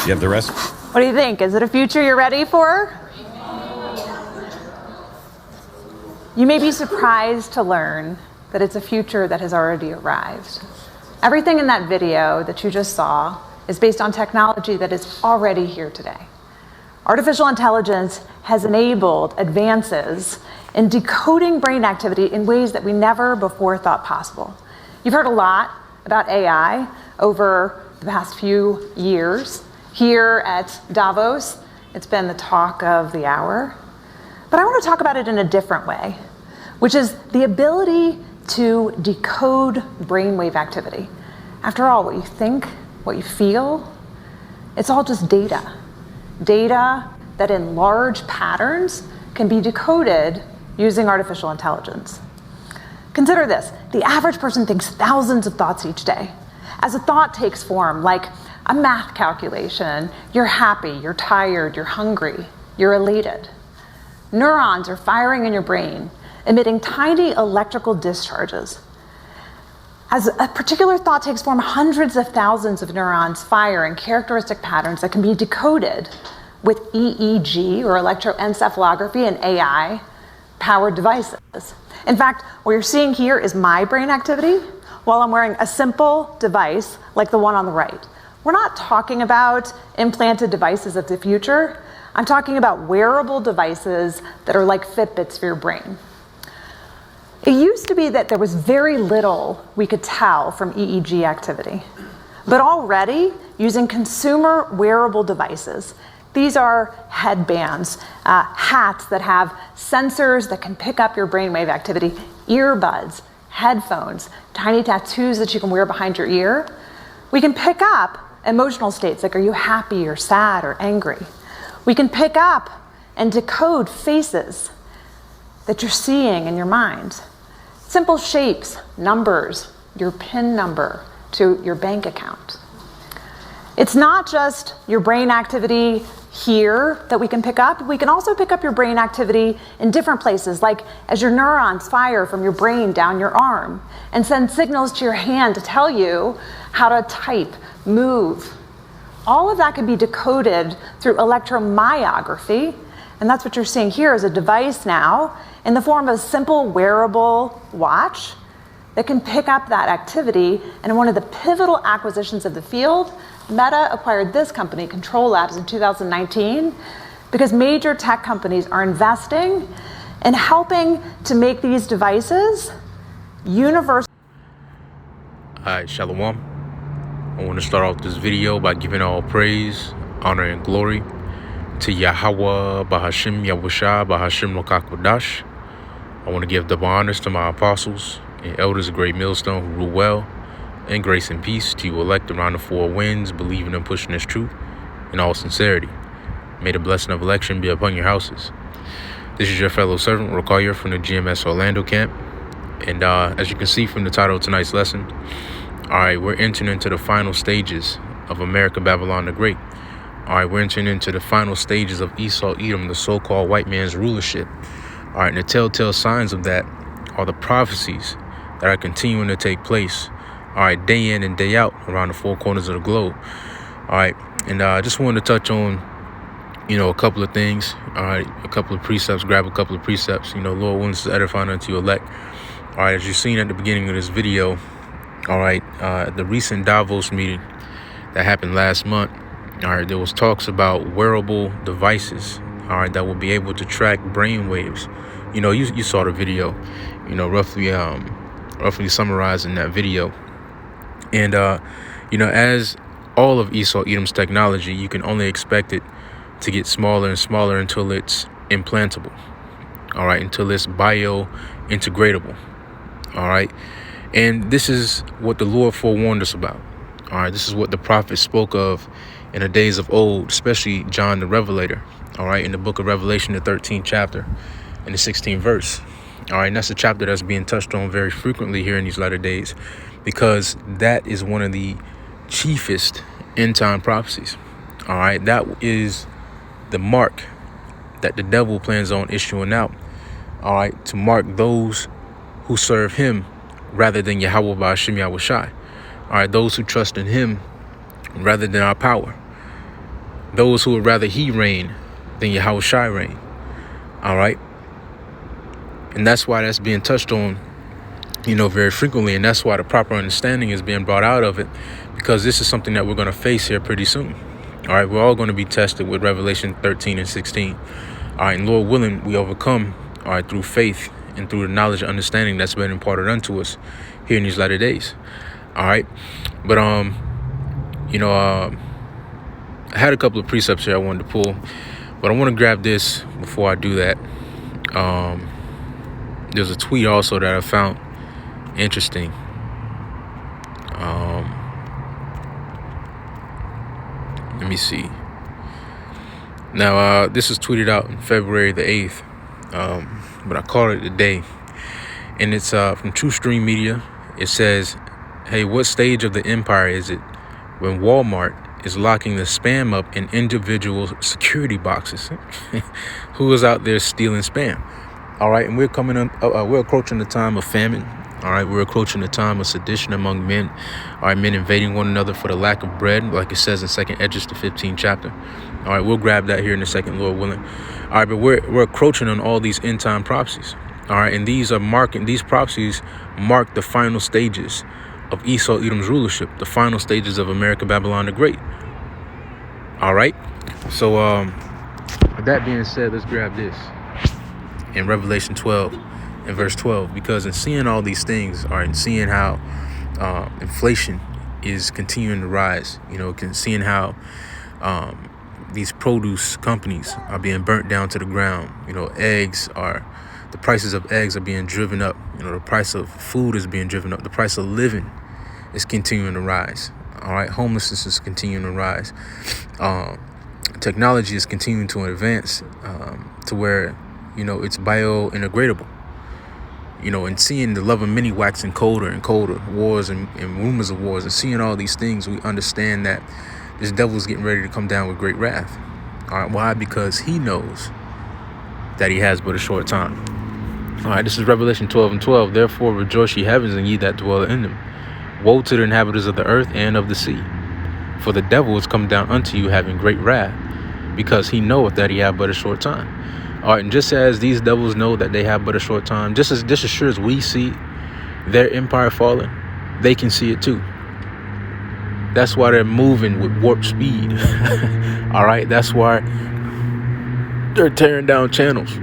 You have the rest? What do you think? Is it a future you're ready for? You may be surprised to learn that it's a future that has already arrived. Everything in that video that you just saw is based on technology that is already here today. Artificial intelligence has enabled advances in decoding brain activity in ways that we never before thought possible. You've heard a lot about AI over the past few years. Here at Davos, it's been the talk of the hour. But I want to talk about it in a different way, which is the ability to decode brainwave activity. After all, what you think, what you feel, it's all just data. Data that in large patterns can be decoded using artificial intelligence. Consider this, the average person thinks thousands of thoughts each day. As a thought takes form, like a math calculation, you're happy, you're tired, you're hungry, you're elated. Neurons are firing in your brain, emitting tiny electrical discharges. As a particular thought takes form, hundreds of thousands of neurons fire in characteristic patterns that can be decoded with EEG, or electroencephalography, and AI-powered devices. In fact, what you're seeing here is my brain activity while I'm wearing a simple device like the one on the right. We're not talking about implanted devices of the future. I'm talking about wearable devices that are like Fitbits for your brain. It used to be that there was very little we could tell from EEG activity. But already, using consumer wearable devices, these are headbands, hats that have sensors that can pick up your brainwave activity, earbuds, headphones, tiny tattoos that you can wear behind your ear. We can pick up emotional states like, are you happy or sad or angry? We can pick up and decode faces that you're seeing in your mind. Simple shapes, numbers, your PIN number to your bank account. It's not just your brain activity here that we can pick up. We can also pick up your brain activity in different places, like as your neurons fire from your brain down your arm and send signals to your hand to tell you how to type, move. All of that can be decoded through electromyography, and that's what you're seeing here is a device now in the form of a simple wearable watch that can pick up that activity. And one of the pivotal acquisitions of the field, Meta acquired this company, Control Labs, in 2019, because major tech companies are investing in helping to make these devices universal. All right, Shalom. I want to start off this video by giving all praise, honor, and glory to Yahweh, Bahashim, Yahushua, Bahashim Nokakwadash. I want to give double honors to my apostles and elders of Great Millstone who rule well, and grace and peace to you elect around the four winds, believing and pushing this truth in all sincerity. May the blessing of election be upon your houses. This is your fellow servant, Rokayer, from the GMS Orlando camp. And as you can see from the title of tonight's lesson, all right, we're entering into the final stages of America, Babylon the Great. All right, we're entering into the final stages of Esau, Edom, the so-called white man's rulership. All right, and the telltale signs of that are the prophecies that are continuing to take place, all right, day in and day out around the four corners of the globe. All right, and I just wanted to touch on, a couple of things, all right, a couple of precepts, grab a couple of precepts, Lord willing to edify unto you elect. All right, as you've seen at the beginning of this video, all right, the recent Davos meeting that happened last month, all right, there was talks about wearable devices, all right, that will be able to track brain waves. You saw the video, roughly summarizing that video. And, as all of Esau Edom's technology, you can only expect it to get smaller and smaller until it's implantable, all right, until it's bio-integratable, all right. And this is what the Lord forewarned us about, all right. This is what the prophets spoke of in the days of old, especially John the Revelator, all right, in the book of Revelation, the 13th chapter and the 16th verse. All right, and that's a chapter that's being touched on very frequently here in these latter days, because that is one of the chiefest end time prophecies. All right, that is the mark that the devil plans on issuing out. All right, to mark those who serve him rather than Yahweh Ba'ashim Yahushai. All right, those who trust in him rather than our power. Those who would rather he reign than Yahushua reign. All right. And that's why that's being touched on, very frequently. And that's why the proper understanding is being brought out of it, because this is something that we're going to face here pretty soon. All right. We're all going to be tested with Revelation 13 and 16. All right. And Lord willing, we overcome, all right, through faith and through the knowledge and understanding that's been imparted unto us here in these latter days. All right. But, I had a couple of precepts here I wanted to pull, but I want to grab this before I do that. There's a tweet also that I found interesting. Let me see. Now, this was tweeted out on February the 8th, but I called it today. And it's from True Stream Media. It says, hey, what stage of the empire is it when Walmart is locking the spam up in individual security boxes? Who is out there stealing spam? All right, and we're approaching the time of famine. All right, we're approaching the time of sedition among men. All right, men invading one another for the lack of bread, like it says in 2nd Esdras, the 15th chapter. All right, we'll grab that here in a second, Lord willing. All right, but we're approaching on all these end time prophecies. All right, and these prophecies mark the final stages of Esau Edom's rulership, the final stages of America, Babylon the Great. All right, so with that being said, let's grab this in Revelation 12 and verse 12, because in seeing all these things, all right, and seeing how inflation is continuing to rise, seeing how these produce companies are being burnt down to the ground. The prices of eggs are being driven up. The price of food is being driven up. The price of living is continuing to rise. All right, homelessness is continuing to rise. Technology is continuing to advance to where it's biointegratable. And seeing the love of many waxing colder and colder, wars and rumors of wars, and seeing all these things, we understand that this devil is getting ready to come down with great wrath. All right, why? Because he knows that he has but a short time. All right, this is Revelation 12 and 12. Therefore rejoice, ye heavens, and ye that dwell in them. Woe to the inhabitants of the earth and of the sea. For the devil is come down unto you having great wrath, because he knoweth that he have but a short time. All right, and just as these devils know that they have but a short time, just as sure as we see their empire falling, they can see it too. That's why they're moving with warp speed. All right, that's why they're tearing down channels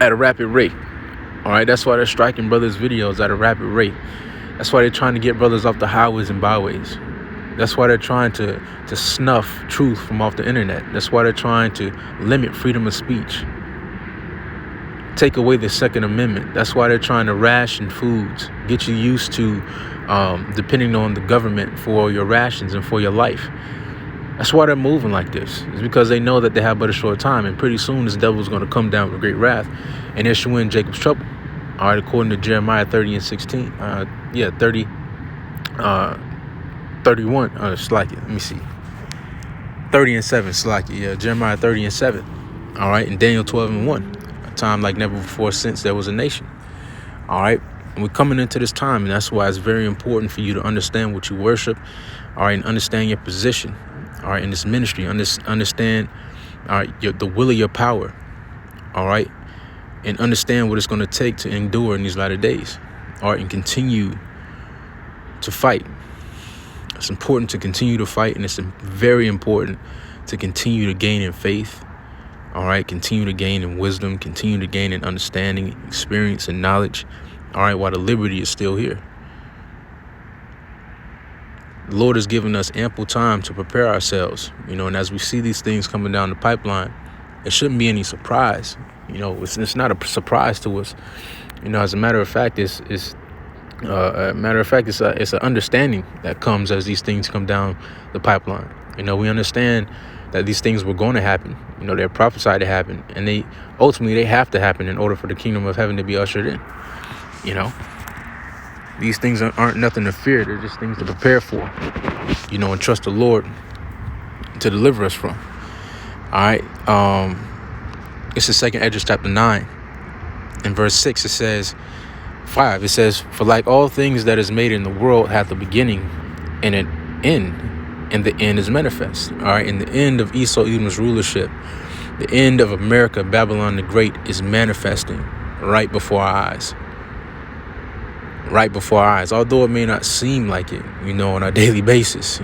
at a rapid rate. All right, that's why they're striking brothers' videos at a rapid rate. That's why they're trying to get brothers off the highways and byways. That's why they're trying to snuff truth from off the internet. That's why they're trying to limit freedom of speech. Take away the Second Amendment. That's why they're trying to ration foods. Get you used to depending on the government for your rations and for your life. That's why they're moving like this. It's because they know that they have but a short time. And pretty soon this devil is going to come down with great wrath and issue in Jacob's trouble. All right, according to Jeremiah 30 and 16. 31, slack it. Let me see. 30 and 7, slack it. Yeah, Jeremiah 30 and 7. All right, and Daniel 12 and 1. A time like never before since there was a nation. All right, and we're coming into this time, and that's why it's very important for you to understand what you worship. All right, and understand your position. All right, in this ministry, understand, all right, the will of your power. All right, and understand what it's going to take to endure in these latter days. All right, and continue to fight. It's important to continue to fight, and it's very important to continue to gain in faith. All right, continue to gain in wisdom, continue to gain in understanding, experience, and knowledge. All right, while the liberty is still here. The Lord has given us ample time to prepare ourselves, and as we see these things coming down the pipeline, it shouldn't be any surprise. It's not a surprise to us. As a matter of fact, it's an understanding that comes as these things come down the pipeline. We understand that these things were going to happen. They're prophesied to happen, and they have to happen in order for the kingdom of heaven to be ushered in. These things aren't nothing to fear. They're just things to prepare for, and trust the Lord to deliver us from. All right. It's the 2nd Esdras chapter 9 and verse 6. It says, 5, it says, for like all things that is made in the world hath a beginning and an end, and the end is manifest. All right, and the end of Esau Edom's rulership, the end of America, Babylon the Great, is manifesting right before our eyes. Right before our eyes. Although it may not seem like it, on a daily basis.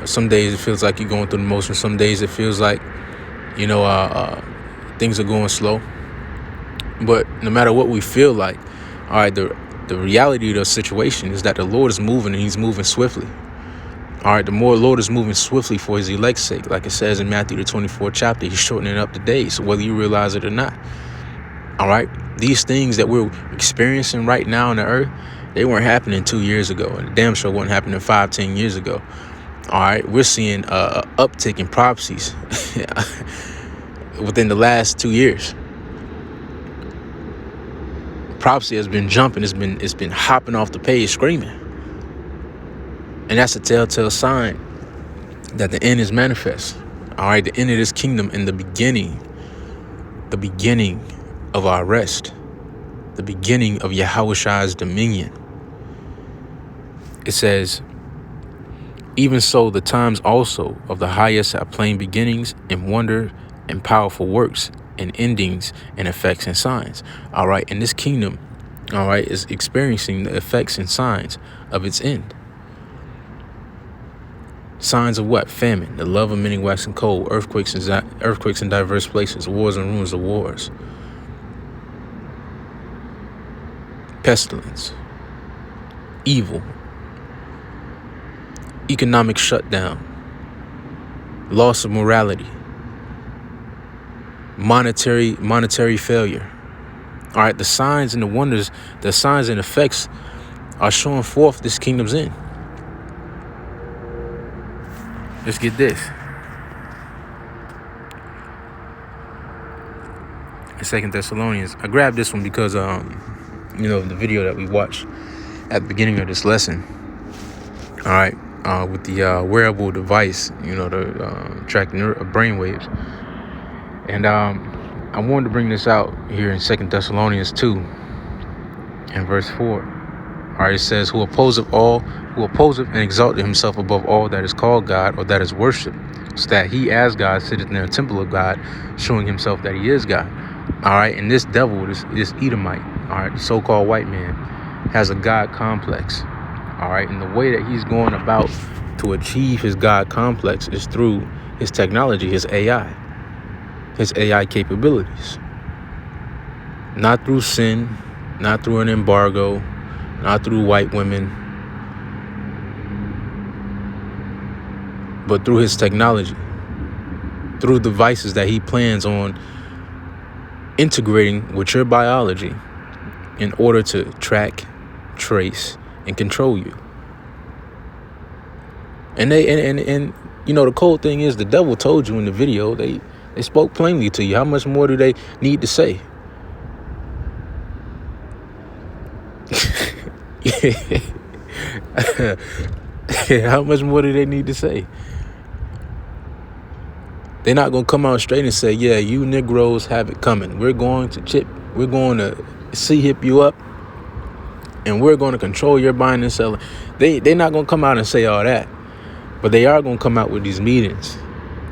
Some days it feels like you're going through the motion. Some days it feels like, things are going slow. But no matter what we feel like, all right, the reality of the situation is that the Lord is moving, and he's moving swiftly. All right, the more Lord is moving swiftly for his elect's sake, like it says in Matthew the 24th chapter, he's shortening up the days, whether you realize it or not. All right, these things that we're experiencing right now on the earth, they weren't happening 2 years ago, and the damn sure wasn't happening 5-10 years ago. All right, we're seeing a uptick in prophecies within the last 2 years. Prophecy has been jumping. It's been hopping off the page screaming. And that's a telltale sign that the end is manifest. All right, the end of this kingdom and the beginning of our rest, the beginning of Yahweh's dominion. It says, even so, the times also of the highest have plain beginnings and wonder and powerful works and endings and effects and signs. All right, and this kingdom, all right, is experiencing the effects and signs of its end. Signs of what? Famine, the love of many waxing cold, earthquakes in diverse places, wars and rumors of wars, pestilence, evil, economic shutdown, loss of morality, monetary failure. All right, the signs and the wonders, the signs and effects are showing forth this kingdom's end. Let's get this. In 2 Thessalonians, I grabbed this one because, the video that we watched at the beginning of this lesson. All right, with the wearable device, to track brainwaves. And I wanted to bring this out here in 2 Thessalonians 2 and verse 4. All right, it says, who opposeth and exalteth himself above all that is called God or that is worshipped, so that he as God sitteth in the temple of God, showing himself that he is God. All right, and this devil, this Edomite, all right, the so-called white man, has a God complex. All right, and the way that he's going about to achieve his God complex is through his technology, his AI capabilities. Not through sin, not through an embargo, not through white women, but through his technology, through devices that he plans on integrating with your biology in order to track, trace, and control you. And the cold thing is, the devil told you in the video, they spoke plainly to you. How much more do they need to say? How much more do they need to say? They're not going to come out straight and say, yeah, you Negroes have it coming. We're going to C-hip you up, and we're going to control your buying and selling. They're not going to come out and say all that, but they are going to come out with these meetings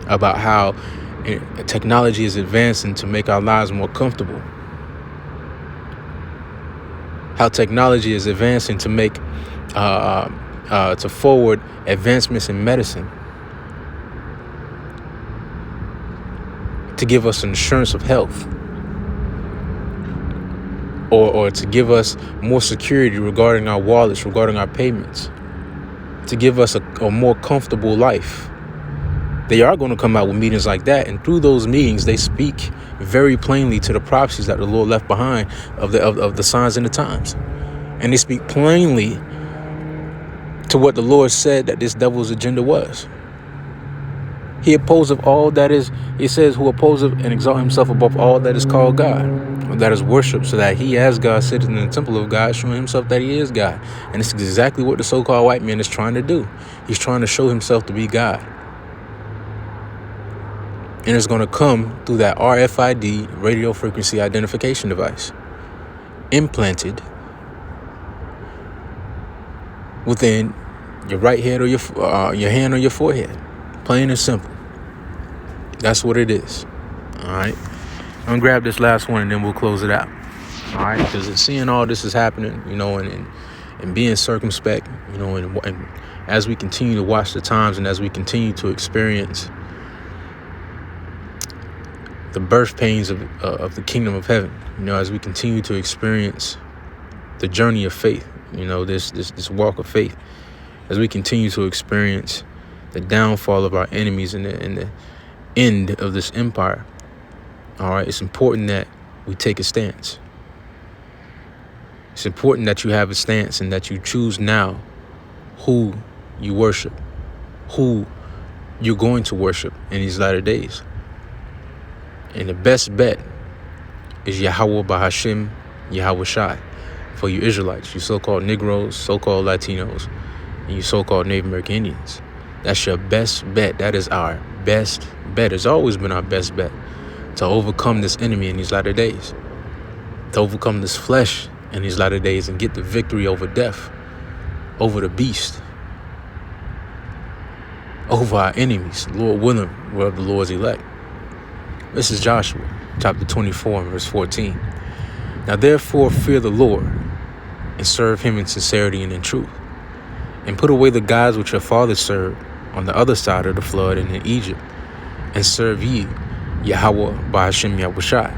about how technology is advancing to make our lives more comfortable. How technology is advancing to make, to forward advancements in medicine, to give us an assurance of health, or to give us more security regarding our wallets, regarding our payments, to give us a more comfortable life. They are going to come out with meetings like that, and through those meetings, they speak very plainly to the prophecies that the Lord left behind of the signs and the times, and they speak plainly to what the Lord said that this devil's agenda was. He opposeth all that is, it says, who opposeth and exalt himself above all that is called God, or that is worshipped, so that he as God sitteth in the temple of God, showing himself that he is God. And it's exactly what the so-called white man is trying to do. He's trying to show himself to be God. And it's going to come through that RFID, radio frequency identification device, implanted within your right head or your hand on your forehead. Plain and simple. That's what it is. All right. I'm gonna grab this last one and then we'll close it out. All right. Because seeing all this is happening, and being circumspect, and as we continue to watch the times and as we continue to experience the birth pains of the kingdom of heaven, as we continue to experience the journey of faith, this walk of faith, as we continue to experience the downfall of our enemies and the end of this empire. All right, it's important that we take a stance. It's important that you have a stance and that you choose now who you worship, who you're going to worship in these latter days. And the best bet is Yahweh Bahashim, Yahweh Shai, for you Israelites, you so-called Negroes, so-called Latinos, and you so-called Native American Indians. That's your best bet. That is our best bet. It's always been our best bet to overcome this enemy in these latter days, to overcome this flesh in these latter days and get the victory over death, over the beast, over our enemies. Lord willing, we're of the Lord's elect. This is Joshua, chapter 24, verse 14. Now therefore fear the Lord and serve him in sincerity and in truth, and put away the gods which your fathers served on the other side of the flood and in Egypt, and serve ye Yahweh Bahashim Yahushai.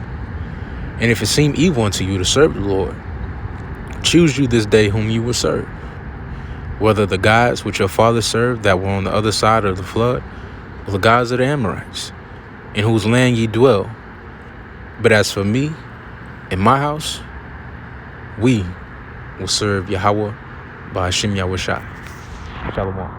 And if it seem evil unto you to serve the Lord, choose you this day whom you will serve, whether the gods which your fathers served that were on the other side of the flood, or the gods of the Amorites, in whose land ye dwell. But as for me and my house, we will serve Yahweh Bahashim Yahushai. Shalom.